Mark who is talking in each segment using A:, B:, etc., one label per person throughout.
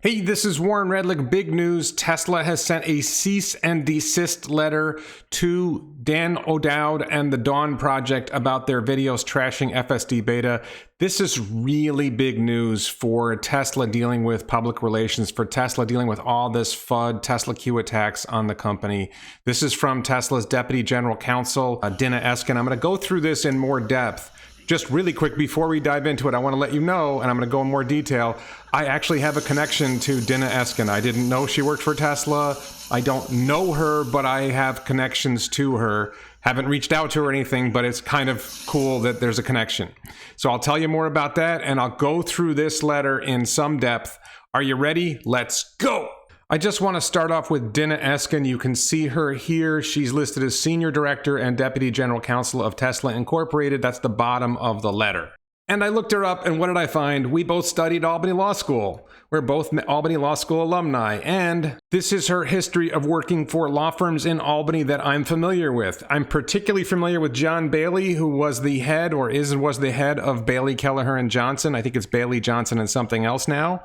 A: Hey, this is Warren Redlich. Big news. Tesla has sent a cease and desist letter to Dan O'Dowd and the Dawn Project about their videos trashing FSD beta. This is really big news for Tesla dealing with public relations, for Tesla dealing with all this FUD, Tesla Q attacks on the company. This is from Tesla's Deputy General Counsel, Dinah Eskin. I'm going to go through this in more depth. Just really quick, before we dive into it, I want to let you know, and I'm going to go in more detail, I actually have a connection to Dinah Eskin. I didn't know she worked for Tesla. I don't know her, but I have connections to her. Haven't reached out to her or anything, but it's kind of cool that there's a connection. So I'll tell you more about that, and I'll go through this letter in some depth. Are you ready? Let's go! I just want to start off with Dinah Eskin. You can see her here. She's listed as Senior Director and Deputy General Counsel of Tesla Incorporated. That's the bottom of the letter. And I looked her up, and what did I find? We both studied Albany Law School. We're both Albany Law School alumni, and this is her history of working for law firms in Albany that I'm familiar with. I'm particularly familiar with John Bailey, who was the head, or was the head of Bailey, Kelleher, and Johnson. I think it's Bailey, Johnson, and something else now.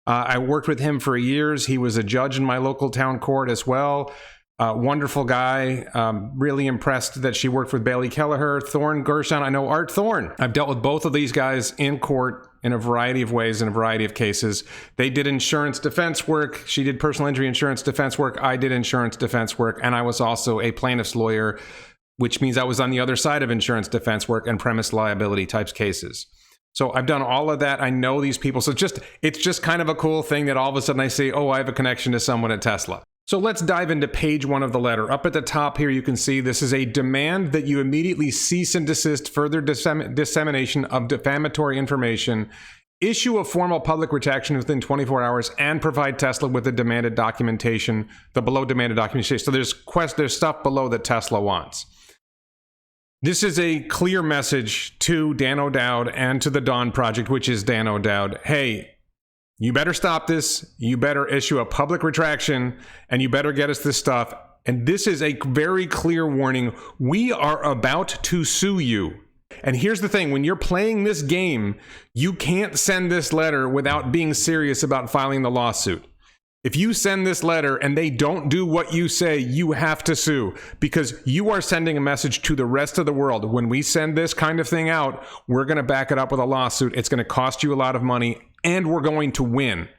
A: I worked with him for years. He was a judge in my local town court as well. Wonderful guy. Really impressed that she worked with Bailey Kelleher. Thorne Gershon. I know Art Thorne. I've dealt with both of these guys in court in a variety of ways, in a variety of cases. They did insurance defense work. She did personal injury insurance defense work. I did insurance defense work. And I was also a plaintiff's lawyer, which means I was on the other side of insurance defense work and premise liability types cases. So I've done all of that. I know these people. So it's just kind of a cool thing that all of a sudden I say, oh, I have a connection to someone at Tesla. So let's dive into page 1 of the letter. Up at the top here, you can see this is a demand that you immediately cease and desist further dissemination of defamatory information, issue a formal public retraction within 24 hours, and provide Tesla with the demanded documentation, the below demanded documentation. So there's stuff below that Tesla wants. This is a clear message to Dan O'Dowd and to the Dawn Project, which is Dan O'Dowd. Hey, you better stop this. You better issue a public retraction, and you better get us this stuff. And this is a very clear warning. We are about to sue you. And here's the thing. When you're playing this game, you can't send this letter without being serious about filing the lawsuit. If you send this letter and they don't do what you say, you have to sue, because you are sending a message to the rest of the world. When we send this kind of thing out, we're going to back it up with a lawsuit. It's going to cost you a lot of money, and we're going to win.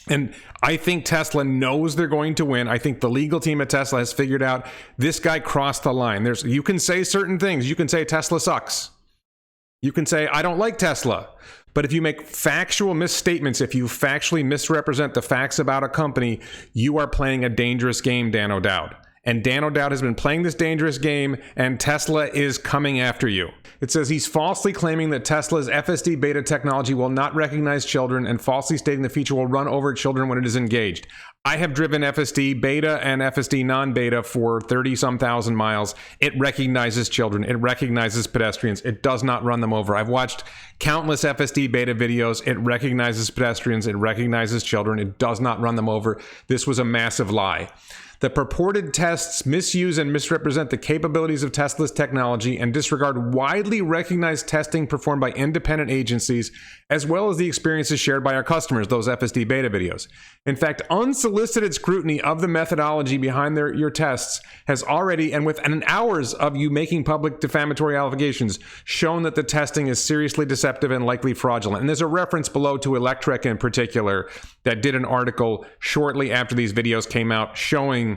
A: And I think Tesla knows they're going to win. I think the legal team at Tesla has figured out this guy crossed the line. You can say certain things. You can say Tesla sucks. You can say, I don't like Tesla. But if you make factual misstatements, if you factually misrepresent the facts about a company, you are playing a dangerous game, Dan O'Dowd. And Dan O'Dowd has been playing this dangerous game, and Tesla is coming after you. It says he's falsely claiming that Tesla's FSD beta technology will not recognize children, and falsely stating the feature will run over children when it is engaged. I have driven FSD beta and FSD non-beta for 30-some thousand miles. It recognizes children. It recognizes pedestrians. It does not run them over. I've watched countless FSD beta videos. It recognizes pedestrians. It recognizes children. It does not run them over. This was a massive lie. The purported tests misuse and misrepresent the capabilities of Tesla's technology and disregard widely recognized testing performed by independent agencies, as well as the experiences shared by our customers, those FSD beta videos. In fact, unsolicited scrutiny of the methodology behind your tests has already, and within hours of you making public defamatory allegations, shown that the testing is seriously deceptive and likely fraudulent. And there's a reference below to Electrek in particular that did an article shortly after these videos came out showing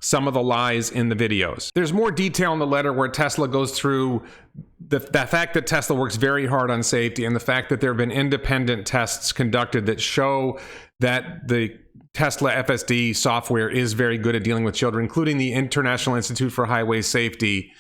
A: some of the lies in the videos. There's more detail in the letter where Tesla goes through the fact that Tesla works very hard on safety, and the fact that there have been independent tests conducted that show that the Tesla FSD software is very good at dealing with children, including the International Institute for Highway Safety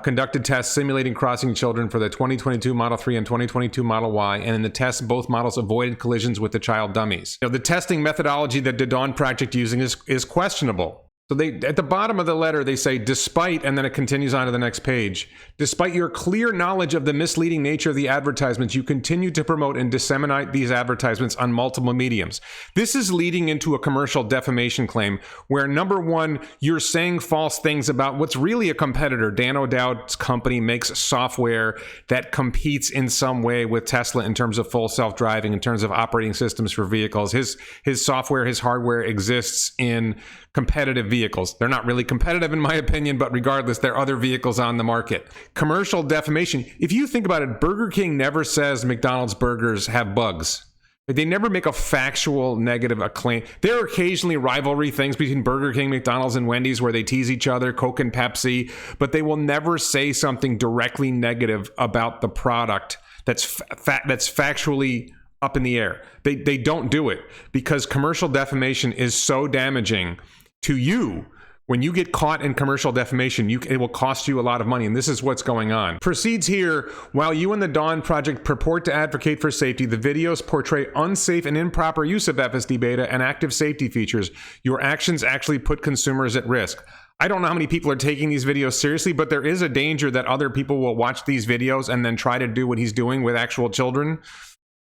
A: conducted tests simulating crossing children for the 2022 Model 3 and 2022 Model Y, and in the tests, both models avoided collisions with the child dummies. The testing methodology that the Dawn Project using is questionable. So they, at the bottom of the letter, they say, despite, and then it continues on to the next page, despite your clear knowledge of the misleading nature of the advertisements, you continue to promote and disseminate these advertisements on multiple mediums. This is leading into a commercial defamation claim where, number one, you're saying false things about what's really a competitor. Dan O'Dowd's company makes software that competes in some way with Tesla in terms of full self-driving, in terms of operating systems for vehicles. His software, his hardware exists in competitive vehicles. They're not really competitive in my opinion, but regardless, there are other vehicles on the market. Commercial defamation. If you think about it, Burger King never says McDonald's burgers have bugs. They never make a factual negative claim. There are occasionally rivalry things between Burger King, McDonald's, and Wendy's where they tease each other, Coke and Pepsi, but they will never say something directly negative about the product that's factually up in the air. They don't do it because commercial defamation is so damaging to you. When you get caught in commercial defamation, it will cost you a lot of money, and this is what's going on. Proceeds here, while you and the Dawn Project purport to advocate for safety, the videos portray unsafe and improper use of FSD beta and active safety features. Your actions actually put consumers at risk. I don't know how many people are taking these videos seriously, but there is a danger that other people will watch these videos and then try to do what he's doing with actual children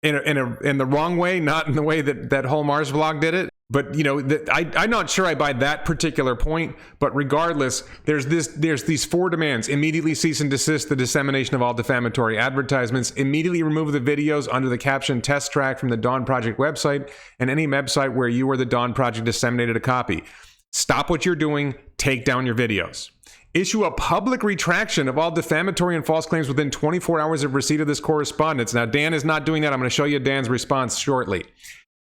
A: in the wrong way, not in the way that whole Mars vlog did it. But, you know, I'm not sure I buy that particular point. But regardless, there's these 4 demands. Immediately cease and desist the dissemination of all defamatory advertisements. Immediately remove the videos under the caption test track from the Dawn Project website and any website where you or the Dawn Project disseminated a copy. Stop what you're doing. Take down your videos. Issue a public retraction of all defamatory and false claims within 24 hours of receipt of this correspondence. Now, Dan is not doing that. I'm going to show you Dan's response shortly.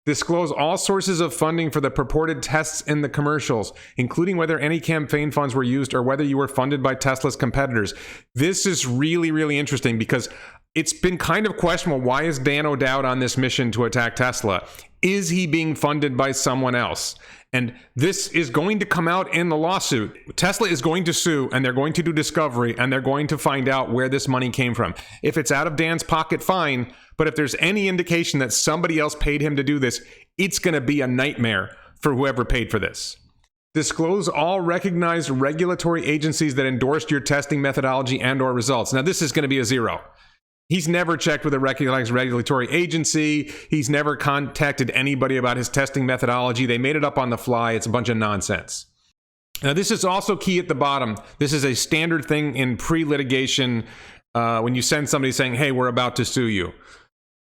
A: Disclose all sources of funding for the purported tests in the commercials, including whether any campaign funds were used or whether you were funded by Tesla's competitors. This is really, really interesting because it's been kind of questionable. Why is Dan O'Dowd on this mission to attack Tesla? Is he being funded by someone else? And this is going to come out in the lawsuit. Tesla is going to sue, and they're going to do discovery, and they're going to find out where this money came from. If it's out of Dan's pocket, fine. But if there's any indication that somebody else paid him to do this, it's going to be a nightmare for whoever paid for this. Disclose all recognized regulatory agencies that endorsed your testing methodology and or results. Now, this is going to be a 0. He's never checked with a recognized regulatory agency. He's never contacted anybody about his testing methodology. They made it up on the fly. It's a bunch of nonsense. Now, this is also key at the bottom. This is a standard thing in pre-litigation when you send somebody saying, hey, we're about to sue you.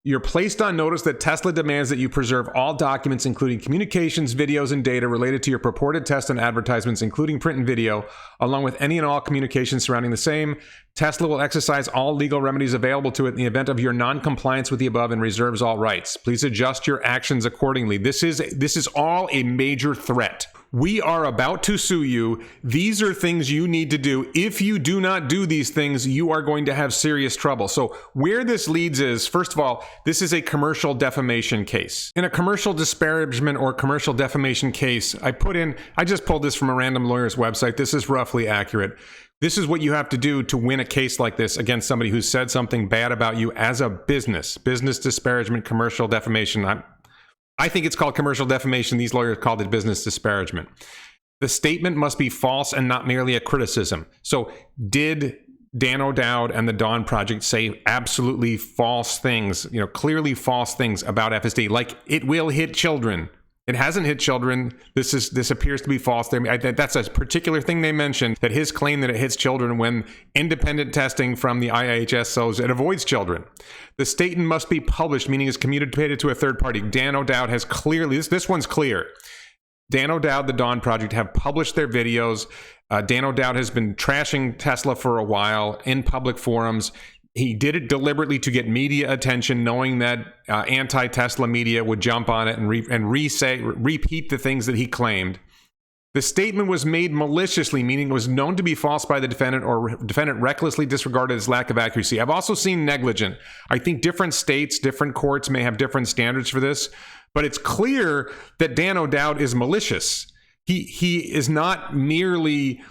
A: You're placed on notice that Tesla demands that you preserve all documents, including communications, videos, and data related to your purported tests and advertisements, including print and video, along with any and all communications surrounding the same. Tesla will exercise all legal remedies available to it in the event of your non-compliance with the above and reserves all rights. Please adjust your actions accordingly. This is all a major threat. We are about to sue you. These are things you need to do. If you do not do these things, you are going to have serious trouble. So where this leads is, first of all, this is a commercial defamation case. In a commercial disparagement or commercial defamation case, I just pulled this from a random lawyer's website. This is roughly accurate. This is what you have to do to win a case like this against somebody who said something bad about you as a business disparagement, commercial defamation. I think it's called commercial defamation. These lawyers called it business disparagement. The statement must be false and not merely a criticism. So did Dan O'Dowd and the Dawn Project say absolutely false things, clearly false things about FSD, like it will hit children? It hasn't hit children. This appears to be false. That's a particular thing they mentioned, that his claim that it hits children when independent testing from the IIHS shows it avoids children. The statement must be published, meaning is communicated to a third party. Dan O'Dowd has clearly, this one's clear. Dan O'Dowd, the Dawn Project, have published their videos. Dan O'Dowd has been trashing Tesla for a while in public forums. He did it deliberately to get media attention, knowing that anti-Tesla media would jump on it and repeat the things that he claimed. The statement was made maliciously, meaning it was known to be false by the defendant, or defendant recklessly disregarded its lack of accuracy. I've also seen negligent. I think different states, different courts may have different standards for this, but it's clear that Dan O'Dowd is malicious. He is not merely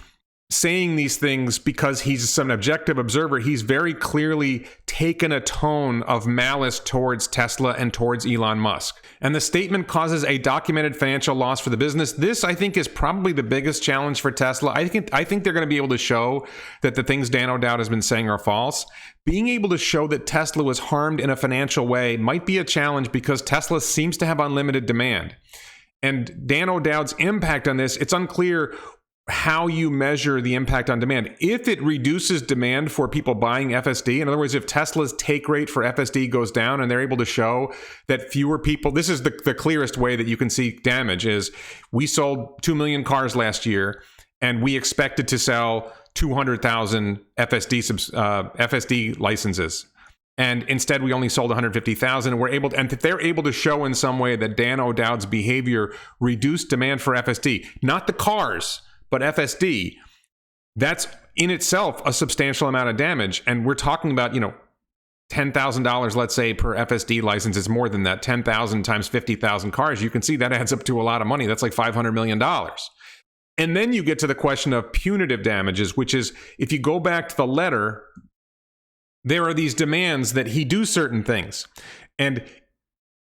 A: saying these things because he's some objective observer. He's very clearly taken a tone of malice towards Tesla and towards Elon Musk. And the statement causes a documented financial loss for the business. This, I think, is probably the biggest challenge for Tesla. I think they're going to be able to show that the things Dan O'Dowd has been saying are false. Being able to show that Tesla was harmed in a financial way might be a challenge because Tesla seems to have unlimited demand. And Dan O'Dowd's impact on this, it's unclear how you measure the impact on demand. If it reduces demand for people buying FSD, in other words, if Tesla's take rate for FSD goes down and they're able to show that fewer people, this is the clearest way that you can see damage is we sold 2 million cars last year and we expected to sell 200,000 FSD licenses. And instead, we only sold 150,000. And if they're able to show in some way that Dan O'Dowd's behavior reduced demand for FSD, not the cars, but FSD, that's in itself a substantial amount of damage. And we're talking about, $10,000, let's say, per FSD license. It's more than that. 10,000 times 50,000 cars. You can see that adds up to a lot of money. That's like $500 million. And then you get to the question of punitive damages, which is if you go back to the letter, there are these demands that he do certain things. And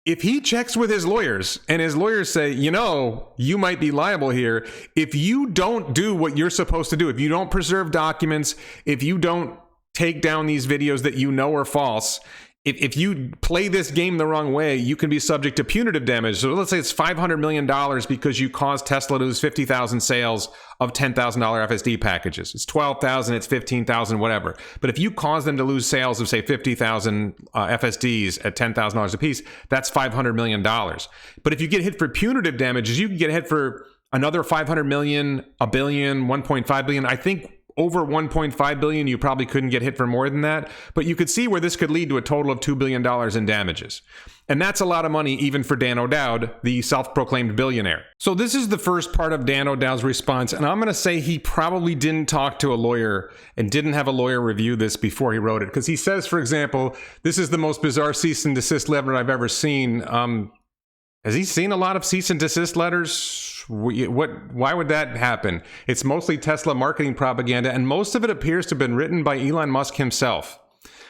A: if he checks with his lawyers and his lawyers say, you might be liable here, if you don't do what you're supposed to do, if you don't preserve documents, if you don't take down these videos that you know are false, if you play this game the wrong way, you can be subject to punitive damage. So let's say it's $500 million because you caused Tesla to lose 50,000 sales of $10,000 FSD packages. It's 12,000, it's 15,000, whatever. But if you cause them to lose sales of, say, 50,000 FSDs at $10,000 a piece, that's $500 million. But if you get hit for punitive damages, you can get hit for another 500 million, a billion, 1.5 billion. I think over 1.5 billion, you probably couldn't get hit for more than that. But you could see where this could lead to a total of $2 billion in damages. And that's a lot of money even for Dan O'Dowd, the self-proclaimed billionaire. So this is the first part of Dan O'Dowd's response. And I'm going to say he probably didn't talk to a lawyer and didn't have a lawyer review this before he wrote it. Because he says, for example, this is the most bizarre cease and desist letter I've ever seen. Has he seen a lot of cease and desist letters? Why would that happen? It's mostly Tesla marketing propaganda, and most of it appears to have been written by Elon Musk himself.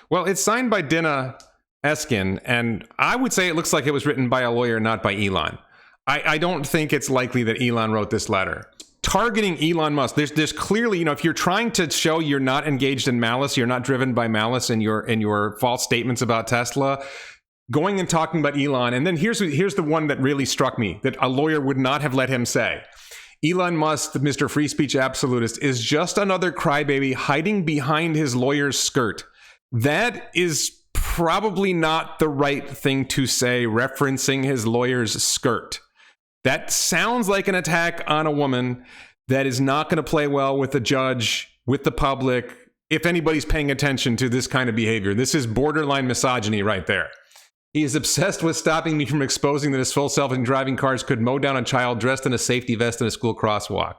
A: Well, it's signed by Dina Eskin, and I would say it looks like it was written by a lawyer, not by Elon. I don't think it's likely that Elon wrote this letter. Targeting Elon Musk, there's clearly, if you're trying to show you're not engaged in malice, you're not driven by malice in your false statements about Tesla, going and talking about Elon, and then here's the one that really struck me, that a lawyer would not have let him say. Elon Musk, the Mr. Free Speech absolutist, is just another crybaby hiding behind his lawyer's skirt. That is probably not the right thing to say, referencing his lawyer's skirt. That sounds like an attack on a woman that is not going to play well with the judge, with the public, if anybody's paying attention to this kind of behavior. This is borderline misogyny right there. He is obsessed with stopping me from exposing that his full self-driving cars could mow down a child dressed in a safety vest in a school crosswalk.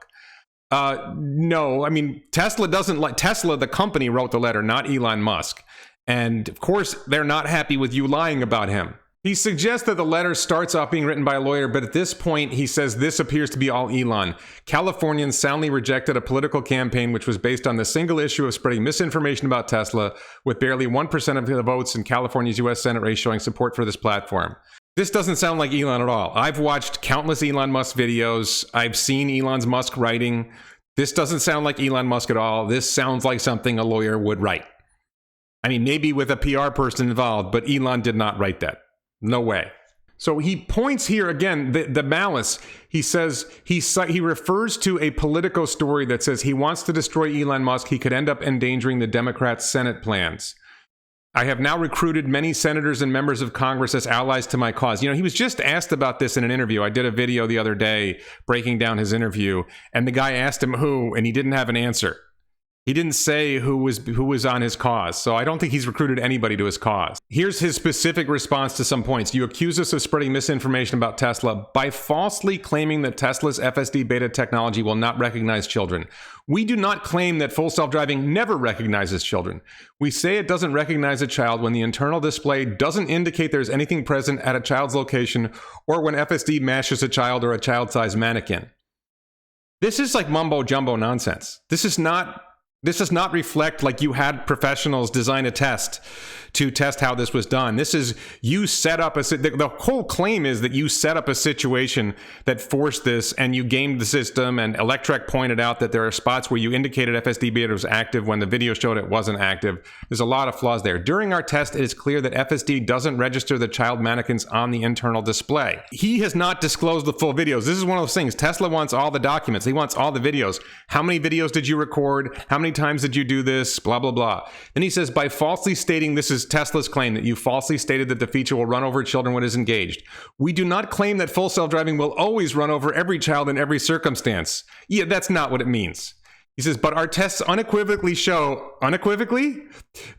A: No, I mean, Tesla doesn't like... Tesla, the company, wrote the letter, not Elon Musk. And, of course, they're not happy with you lying about him. He suggests that the letter starts off being written by a lawyer, but at this point, he says this appears to be all Elon. Californians soundly rejected a political campaign which was based on the single issue of spreading misinformation about Tesla, with barely 1% of the votes in California's U.S. Senate race showing support for this platform. This doesn't sound like Elon at all. I've watched countless Elon Musk videos. I've seen Elon Musk writing. This doesn't sound like Elon Musk at all. This sounds like something a lawyer would write. I mean, maybe with a PR person involved, but Elon did not write that. No way. So he points here again, the malice. He says, he refers to a Politico story that says he wants to destroy Elon Musk. He could end up endangering the Democrats' Senate plans. I have now recruited many senators and members of Congress as allies to my cause. He was just asked about this in an interview. I did a video the other day breaking down his interview, and the guy asked him who, and he didn't have an answer. He didn't say who was on his cause, so I don't think he's recruited anybody to his cause. Here's his specific response to some points. You accuse us of spreading misinformation about Tesla by falsely claiming that Tesla's FSD beta technology will not recognize children. We do not claim that full self-driving never recognizes children. We say it doesn't recognize a child when the internal display doesn't indicate there's anything present at a child's location, or when FSD matches a child or a child-sized mannequin. This is like mumbo jumbo nonsense. This does not reflect like you had professionals design a test to test how this was done. This is you set up the whole claim is that you set up a situation that forced this and you gamed the system, and Electrek pointed out that there are spots where you indicated FSD beta was active when the video showed it wasn't active. There's a lot of flaws there. During our test, it is clear that FSD doesn't register the child mannequins on the internal display. He has not disclosed the full videos. This is one of those things. Tesla wants all the documents. He wants all the videos. How many videos did you record? How many times did you do this? Blah, blah, blah. Then he says, by falsely stating, this is Tesla's claim, that you falsely stated that the feature will run over children when it is engaged. We do not claim that full self-driving will always run over every child in every circumstance. Yeah, that's not what it means. He says, but our tests unequivocally show,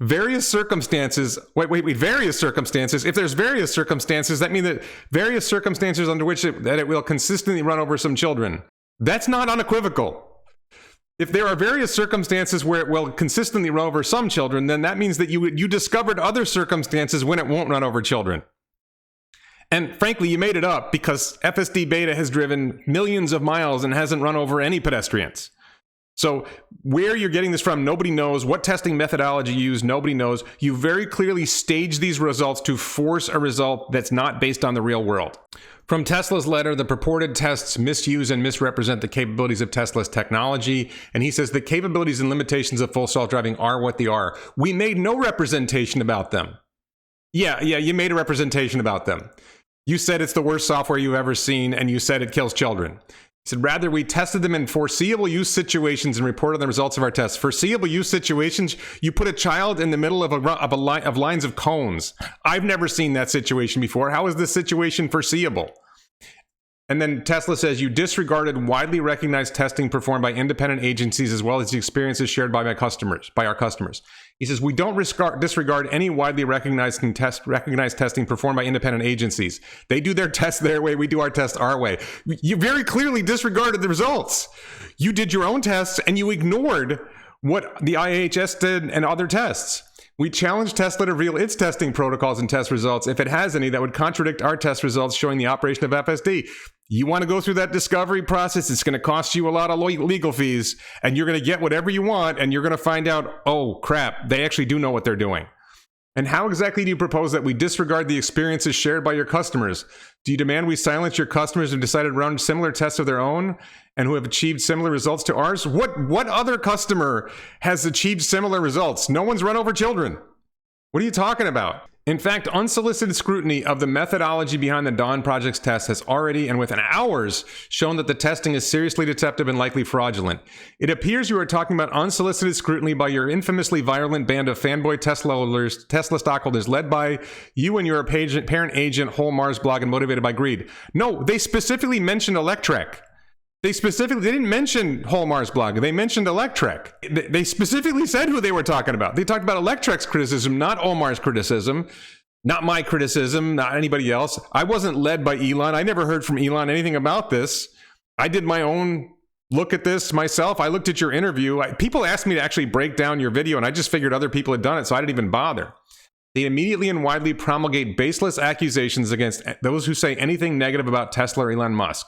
A: various circumstances, various circumstances. If there's various circumstances, that means that various circumstances under which that it will consistently run over some children. That's not unequivocal. If there are various circumstances where it will consistently run over some children, then that means that you discovered other circumstances when it won't run over children. And frankly, you made it up because FSD beta has driven millions of miles and hasn't run over any pedestrians. So where you're getting this from, nobody knows. What testing methodology you use, nobody knows. You very clearly stage these results to force a result that's not based on the real world. From Tesla's letter, the purported tests misuse and misrepresent the capabilities of Tesla's technology. And he says the capabilities and limitations of full self-driving are what they are. We made no representation about them. Yeah, you made a representation about them. You said it's the worst software you've ever seen, and you said it kills children. He said, rather, we tested them in foreseeable use situations and reported the results of our tests. Foreseeable use situations, you put a child in the middle of lines of cones. I've never seen that situation before. How is this situation foreseeable? And then Tesla says, you disregarded widely recognized testing performed by independent agencies as well as the experiences shared by our customers. He says, we don't disregard any widely recognized testing performed by independent agencies. They do their tests their way, we do our tests our way. You very clearly disregarded the results. You did your own tests and you ignored what the IHS did and other tests. We challenge Tesla to reveal its testing protocols and test results, if it has any, that would contradict our test results showing the operation of FSD. You want to go through that discovery process, it's going to cost you a lot of legal fees, and you're going to get whatever you want, and you're going to find out, oh crap, they actually do know what they're doing. And how exactly do you propose that we disregard the experiences shared by your customers? Do you demand we silence your customers who decided to run similar tests of their own and who have achieved similar results to ours? What other customer has achieved similar results? No one's run over children. What are you talking about? In fact, unsolicited scrutiny of the methodology behind the Dawn Project's test has already, and within hours, shown that the testing is seriously deceptive and likely fraudulent. It appears you are talking about unsolicited scrutiny by your infamously violent band of fanboy Tesla stockholders led by you and your parent agent, Whole Mars blog, and motivated by greed. No, they specifically mentioned Electrek. They didn't mention Whole Mars blog. They mentioned Electrek. They specifically said who they were talking about. They talked about Electrek's criticism, not Omar's criticism, not my criticism, not anybody else. I wasn't led by Elon. I never heard from Elon anything about this. I did my own look at this myself. I looked at your interview. People asked me to actually break down your video, and I just figured other people had done it, so I didn't even bother. They immediately and widely promulgate baseless accusations against those who say anything negative about Tesla or Elon Musk.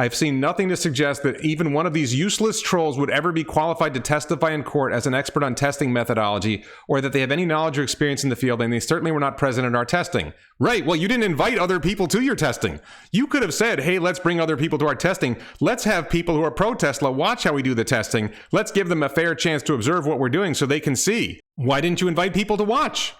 A: I've seen nothing to suggest that even one of these useless trolls would ever be qualified to testify in court as an expert on testing methodology, or that they have any knowledge or experience in the field, and they certainly were not present in our testing. Right, well, you didn't invite other people to your testing. You could have said, hey, let's bring other people to our testing. Let's have people who are pro-Tesla watch how we do the testing. Let's give them a fair chance to observe what we're doing so they can see. Why didn't you invite people to watch?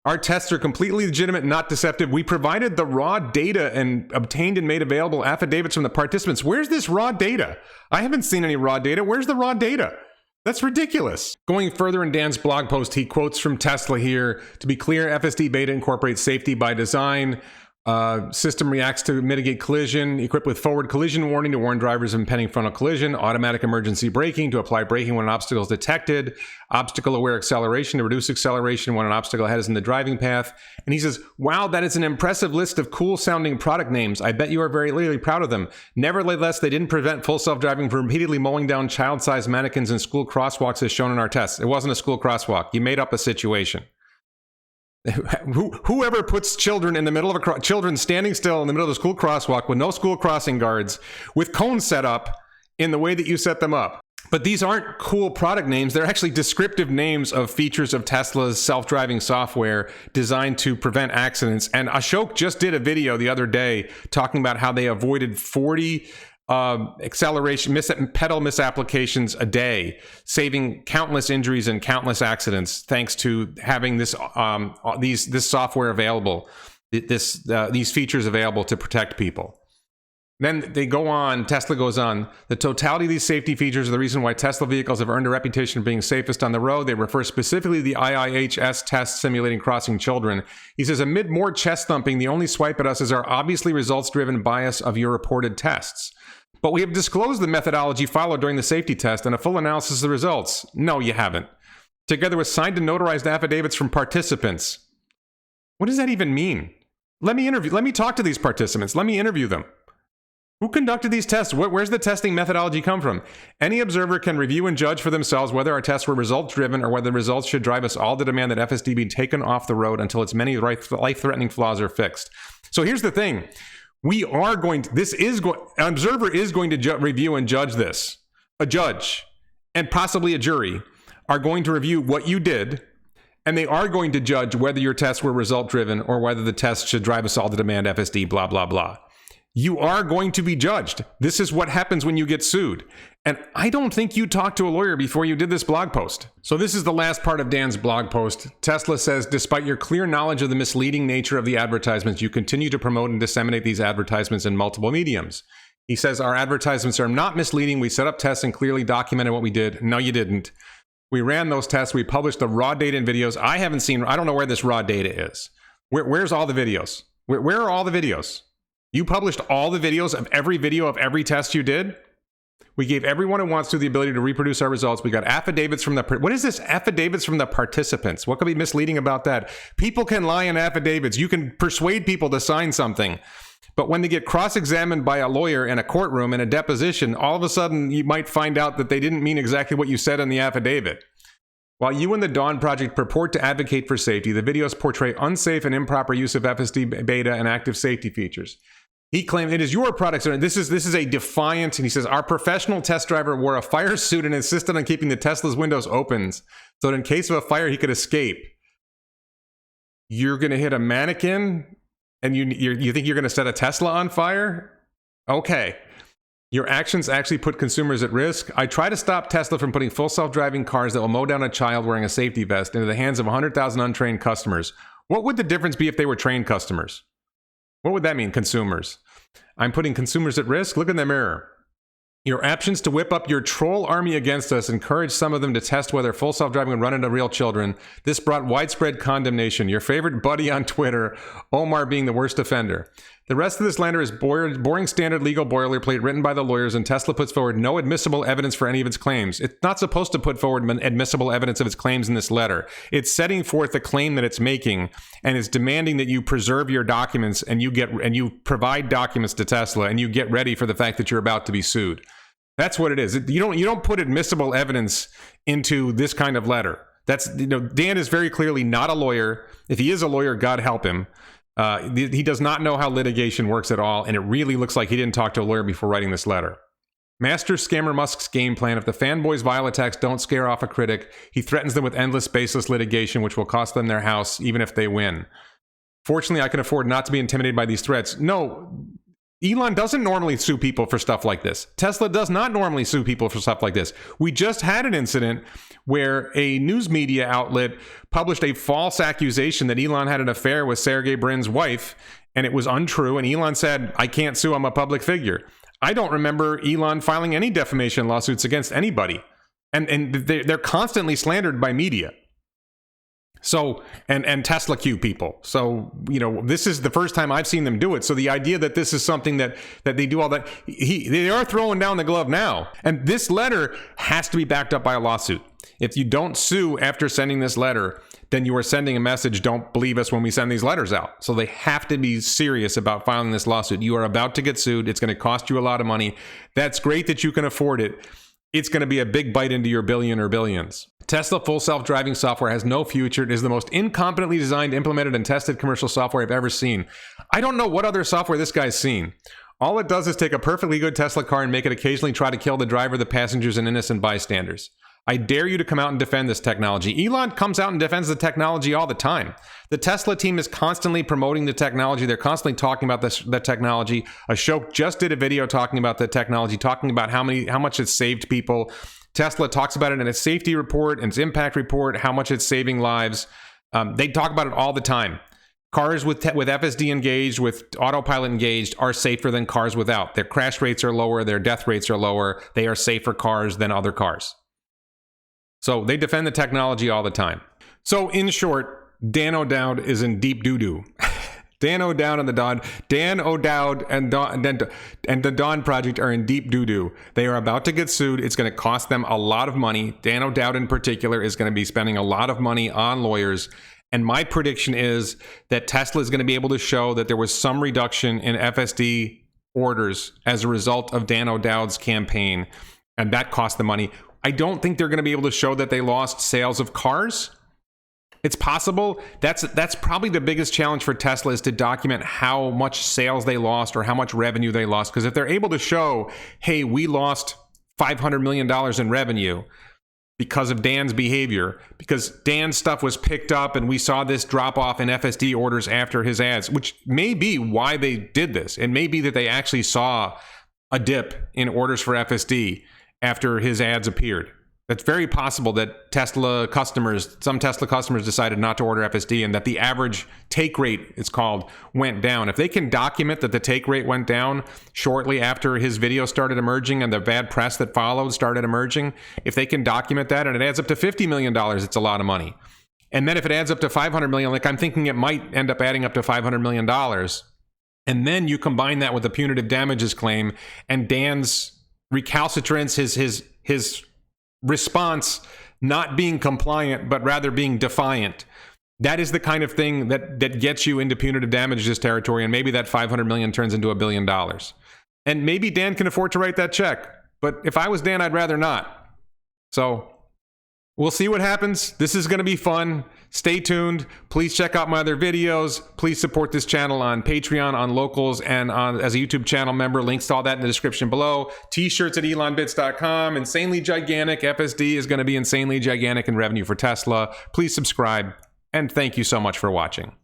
A: Our tests are completely legitimate, not deceptive. We provided the raw data and obtained and made available affidavits from the participants. Where's this raw data? I haven't seen any raw data. Where's the raw data? That's ridiculous. Going further in Dan's blog post, he quotes from Tesla here. To be clear, FSD beta incorporates safety by design. System reacts to mitigate collision, equipped with forward collision warning to warn drivers of impending frontal collision, automatic emergency braking to apply braking when an obstacle is detected, obstacle-aware acceleration to reduce acceleration when an obstacle ahead is in the driving path. And he says, wow, that is an impressive list of cool-sounding product names. I bet you are very really proud of them. Nevertheless, they didn't prevent full self-driving from repeatedly mowing down child-sized mannequins in school crosswalks as shown in our tests. It wasn't a school crosswalk. You made up a situation. Whoever puts children in the middle of children standing still in the middle of the school crosswalk with no school crossing guards, with cones set up in the way that you set them up. But these aren't cool product names. They're actually descriptive names of features of Tesla's self-driving software designed to prevent accidents. And Ashok just did a video the other day talking about how they avoided 40 acceleration pedal misapplications a day, saving countless injuries and countless accidents thanks to having this software available, these features available to protect people. Then they go on, Tesla goes on, the totality of these safety features are the reason why Tesla vehicles have earned a reputation of being safest on the road. They refer specifically to the IIHS test simulating crossing children. He says, amid more chest thumping, the only swipe at us is our obviously results-driven bias of your reported tests. But we have disclosed the methodology followed during the safety test and a full analysis of the results. No, you haven't. Together with signed and notarized affidavits from participants. What does that even mean? Let me talk to these participants. Let me interview them. Who conducted these tests? Where's the testing methodology come from? Any observer can review and judge for themselves whether our tests were results-driven or whether the results should drive us all to demand that FSD be taken off the road until its many life-threatening flaws are fixed. So here's the thing. An observer is going to review and judge this. A judge and possibly a jury are going to review what you did, and they are going to judge whether your tests were result-driven or whether the tests should drive us all to demand FSD, blah, blah, blah. You are going to be judged. This is what happens when you get sued. And I don't think you talked to a lawyer before you did this blog post. So this is the last part of Dan's blog post. Tesla says, despite your clear knowledge of the misleading nature of the advertisements, you continue to promote and disseminate these advertisements in multiple mediums. He says, our advertisements are not misleading. We set up tests and clearly documented what we did. No, you didn't. We ran those tests. We published the raw data and videos. I don't know where this raw data is. Where's all the videos? Where are all the videos? You published all the videos of every video of every test you did? We gave everyone who wants to the ability to reproduce our results. We got affidavits from what is this? Affidavits from the participants. What could be misleading about that? People can lie in affidavits. You can persuade people to sign something. But when they get cross-examined by a lawyer in a courtroom in a deposition, all of a sudden you might find out that they didn't mean exactly what you said in the affidavit. While you and the Dawn Project purport to advocate for safety, the videos portray unsafe and improper use of FSD beta and active safety features. He claimed it is your products. This is a defiant, and he says, our professional test driver wore a fire suit and insisted on keeping the Tesla's windows open so that in case of a fire, he could escape. You're going to hit a mannequin and you think you're going to set a Tesla on fire? Okay. Your actions actually put consumers at risk. I try to stop Tesla from putting full self-driving cars that will mow down a child wearing a safety vest into the hands of 100,000 untrained customers. What would the difference be if they were trained customers? What would that mean, consumers? I'm putting consumers at risk? Look in the mirror. Your actions to whip up your troll army against us encouraged some of them to test whether full self-driving would run into real children. This brought widespread condemnation. Your favorite buddy on Twitter, Omar, being the worst offender. The rest of this letter is boring standard legal boilerplate written by the lawyers, and Tesla puts forward no admissible evidence for any of its claims. It's not supposed to put forward admissible evidence of its claims in this letter. It's setting forth the claim that it's making, and it's demanding that you preserve your documents and you provide documents to Tesla, and you get ready for the fact that you're about to be sued. That's what it is. You don't put admissible evidence into this kind of letter. Dan is very clearly not a lawyer. If he is a lawyer, God help him. He does not know how litigation works at all, and it really looks like he didn't talk to a lawyer before writing this letter. Master scammer Musk's game plan: if the fanboys' vile attacks don't scare off a critic, he threatens them with endless, baseless litigation, which will cost them their house, even if they win. Fortunately, I can afford not to be intimidated by these threats. No, Elon doesn't normally sue people for stuff like this. Tesla does not normally sue people for stuff like this. We just had an incident where a news media outlet published a false accusation that Elon had an affair with Sergey Brin's wife, and it was untrue, and Elon said, I can't sue, I'm a public figure. I don't remember Elon filing any defamation lawsuits against anybody, and they're constantly slandered by media. So, and Tesla Q people. So, this is the first time I've seen them do it. So the idea that this is something that they do all that, they are throwing down the glove now. And this letter has to be backed up by a lawsuit. If you don't sue after sending this letter, then you are sending a message, don't believe us when we send these letters out. So they have to be serious about filing this lawsuit. You are about to get sued. It's going to cost you a lot of money. That's great that you can afford it. It's going to be a big bite into your billion or billions. Tesla full self-driving software has no future. It is the most incompetently designed, implemented, and tested commercial software I've ever seen. I don't know what other software this guy's seen. All it does is take a perfectly good Tesla car and make it occasionally try to kill the driver, the passengers, and innocent bystanders. I dare you to come out and defend this technology. Elon comes out and defends the technology all the time. The Tesla team is constantly promoting the technology. They're constantly talking about the technology. Ashok just did a video talking about the technology, talking about how much it's saved people. Tesla talks about it in its safety report and its impact report, how much it's saving lives. They talk about it all the time. Cars with FSD engaged, with autopilot engaged, are safer than cars without. Their crash rates are lower. Their death rates are lower. They are safer cars than other cars. So they defend the technology all the time. So in short, Dan O'Dowd is in deep doo-doo. Dan O'Dowd and the Dawn Project are in deep doo-doo. They are about to get sued. It's going to cost them a lot of money. Dan O'Dowd in particular is going to be spending a lot of money on lawyers. And my prediction is that Tesla is going to be able to show that there was some reduction in FSD orders as a result of Dan O'Dowd's campaign, and that cost them money. I don't think they're going to be able to show that they lost sales of cars. It's possible. That's probably the biggest challenge for Tesla, is to document how much sales they lost or how much revenue they lost. Because if they're able to show, hey, we lost $500 million in revenue because of Dan's behavior, because Dan's stuff was picked up and we saw this drop off in FSD orders after his ads, which may be why they did this. It may be that they actually saw a dip in orders for FSD after his ads appeared. It's very possible that some Tesla customers decided not to order FSD, and that the average take rate, it's called, went down. If they can document that the take rate went down shortly after his video started emerging and the bad press that followed started emerging, if they can document that and it adds up to $50 million, it's a lot of money. And then if it adds up to $500 million, like I'm thinking it might end up adding up to $500 million, and then you combine that with the punitive damages claim and Dan's recalcitrance, his response not being compliant, but rather being defiant. That is the kind of thing that gets you into punitive damages territory, and maybe that $500 million turns into $1 billion. And maybe Dan can afford to write that check, but if I was Dan, I'd rather not. So we'll see what happens. This is going to be fun. Stay tuned. Please check out my other videos. Please support this channel on Patreon, on Locals, and as a YouTube channel member. Links to all that in the description below. T-shirts at elonbits.com. Insanely gigantic. FSD is going to be insanely gigantic in revenue for Tesla. Please subscribe, and thank you so much for watching.